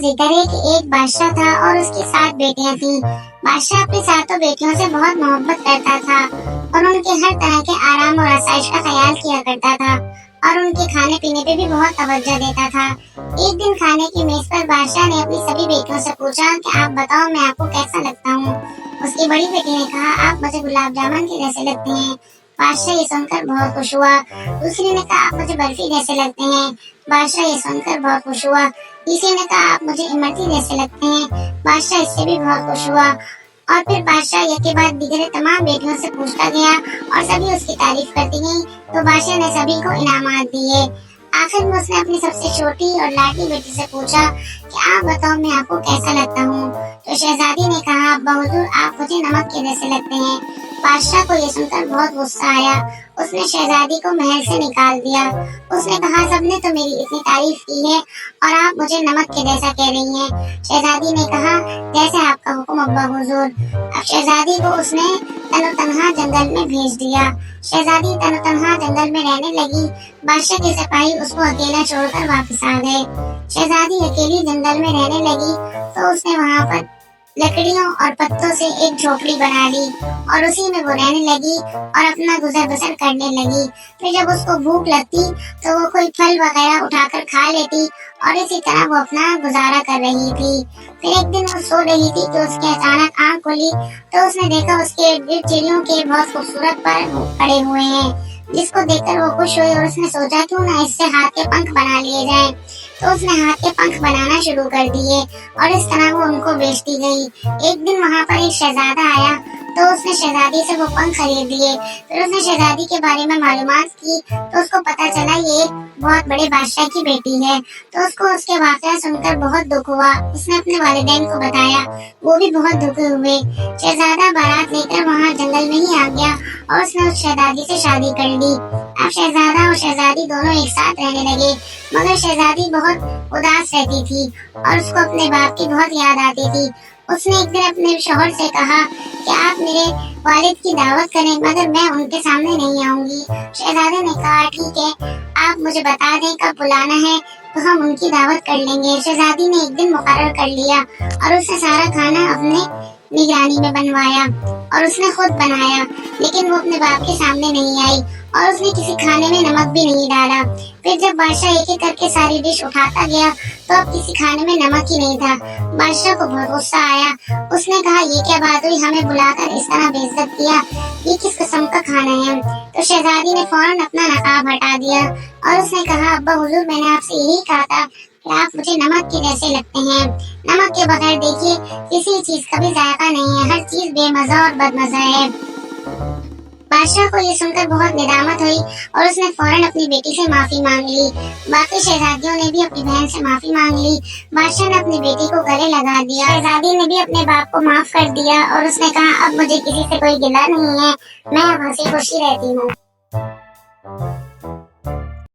ذکر ہے کہ ایک بادشاہ تھا اور اس کی 7 بیٹیاں تھیں۔ بادشاہ اپنی 7 بیٹیوں سے بہت محبت کرتا تھا اور ان کے ہر طرح کے آرام اور آسائش کا خیال کیا کرتا تھا اور ان کے کھانے پینے پہ بھی بہت توجہ دیتا تھا۔ ایک دن کھانے کی میز پر بادشاہ نے اپنی سبھی بیٹیوں سے پوچھا کہ آپ بتاؤ میں آپ کو کیسا لگتا ہوں؟ اس کی بڑی بیٹی نے کہا آپ مجھے گلاب جامن کے جیسے لگتے ہیں۔ بادشاہ یہ سن کر بہت خوش ہوا۔ دوسری نے کہا آپ مجھے برفی جیسے لگتے ہیں۔ بادشاہ یہ سن کر بہت خوش ہوا۔ تیسری نے کہا آپ مجھے امرتی جیسے لگتے ہیں۔ بادشاہ اس سے بھی بہت خوش ہوا اور پھر بادشاہ یک کے بعد دیگر تمام بیٹیوں سے پوچھتا گیا اور سبھی اس کی تعریف کرتی گئیں تو بادشاہ نے سبھی کو انعامات دیے۔ آخر میں اس نے اپنی سب سے چھوٹی اور لاڈلی بیٹی سے پوچھا کہ آپ بتاؤ میں آپ کو کیسا لگتا ہوں؟ تو شہزادی نے کہا بہادر آپ مجھے نمک کے جیسے لگتے ہیں۔ بادشاہ کو یہ سن کر بہت غصہ آیا۔ اس نے شہزادی کو محل سے نکال دیا۔ اس نے کہا سب نے تو میری اتنی تعریف کی ہے اور آپ مجھے نمک کے جیسا کہہ رہی ہیں۔ شہزادی نے کہا جیسے آپ کا حکم ابا حضور۔ اب شہزادی کو اس نے تن و تنہا جنگل میں بھیج دیا۔ شہزادی تن و تنہا جنگل میں رہنے لگی۔ بادشاہ کے سپاہی اس کو اکیلا چھوڑ کر واپس آ گئے۔ شہزادی اکیلی جنگل میں رہنے لگی تو اس نے وہاں پر لکڑیوں اور پتوں سے ایک جھوپڑی بنا لی اور اسی میں وہ رہنے لگی اور اپنا گزر بسر کرنے لگی۔ پھر جب اس کو بھوک لگتی تو وہ کوئی پھل وغیرہ اٹھا کر کھا لیتی اور اسی طرح وہ اپنا گزارا کر رہی تھی۔ پھر ایک دن وہ سو رہی تھی کہ اس کی اچانک آنکھ کھلی تو اس نے دیکھا اس کے ارد گرد چڑیوں کے بہت خوبصورت پر پڑے ہوئے ہیں، جس کو دیکھ کر وہ خوش ہوئی اور اس نے سوچا کیوں نہ اس سے ہاتھ کے پنکھ بنا لیے جائیں۔ تو اس نے ہاتھ کے پنکھ بنانا شروع کر دیے اور اس طرح وہ ان کو بیچتی گئی۔ ایک دن وہاں پر ایک شہزادہ آیا تو اس نے شہزادی سے وہ پنکھ خرید لیے۔ پھر اس نے شہزادی کے بارے میں معلومات کی تو اس کو پتا چلا یہ ایک بہت بڑے بادشاہ کی بیٹی ہے۔ تو اس کو اس کے واقعہ سن کر بہت دکھ ہوا۔ اس نے اپنے والدین کو بتایا، وہ بھی بہت دکھی ہوئے۔ شہزادہ بارات لے کر وہاں جنگل میں ہی آ گیا اور اس نے اس شہزادی سے شادی کر لی۔ اب شہزادہ اور شہزادی دونوں ایک ساتھ رہنے لگے، مگر شہزادی بہت اداس رہتی تھی اور اس کو اپنے باپ کی بہت یاد آتی تھی۔ اس نے ایک دن اپنے شوہر سے کہا کہ آپ میرے والد کی دعوت کریں مگر میں ان کے سامنے نہیں آؤں گی۔ شہزادے نے کہا ٹھیک ہے، آپ مجھے بتا دیں کب بلانا ہے تو ہم ان کی دعوت کر لیں گے۔ شہزادی نے ایک دن مقرر کر لیا اور اس نے سارا کھانا اپنے نگرانی میں بنوایا اور اس نے خود بنایا، لیکن وہ اپنے باپ کے سامنے نہیں آئی اور اس نے کسی کھانے میں نمک بھی نہیں ڈالا۔ پھر جب بادشاہ ایک ایک کر کے ساری ڈش اٹھاتا گیا تو اب کسی کھانے میں نمک ہی نہیں تھا۔ بادشاہ کو بہت غصہ آیا۔ اس نے کہا یہ کیا بات ہوئی، ہمیں بلا کر اس طرح بے عزت کیا، یہ کس قسم کا کھانا ہے؟ تو شہزادی نے فوراً اپنا نقاب ہٹا دیا اور اس نے کہا ابا حضور میں نے آپ سے یہی کہا تھا کہ آپ مجھے نمک کے جیسے لگتے ہیں۔ نمک کے بغیر دیکھیے کسی چیز کا بھی ذائقہ نہیں ہے، ہر چیز بے مزہ اور بد مزہ ہے۔ بادشاہ کو یہ سن کر بہت ندامت ہوئی اور اس نے فوراً اپنی بیٹی سے معافی مانگ لی۔ باقی شہزادیوں نے بھی اپنی بہن سے معافی مانگ لی۔ بادشاہ نے اپنی بیٹی کو گلے لگا دیا۔ شہزادی نے بھی اپنے باپ کو معاف کر دیا اور اس نے کہا اب مجھے کسی سے کوئی گلہ نہیں ہے، میں اب ہنسی خوشی رہتی ہوں۔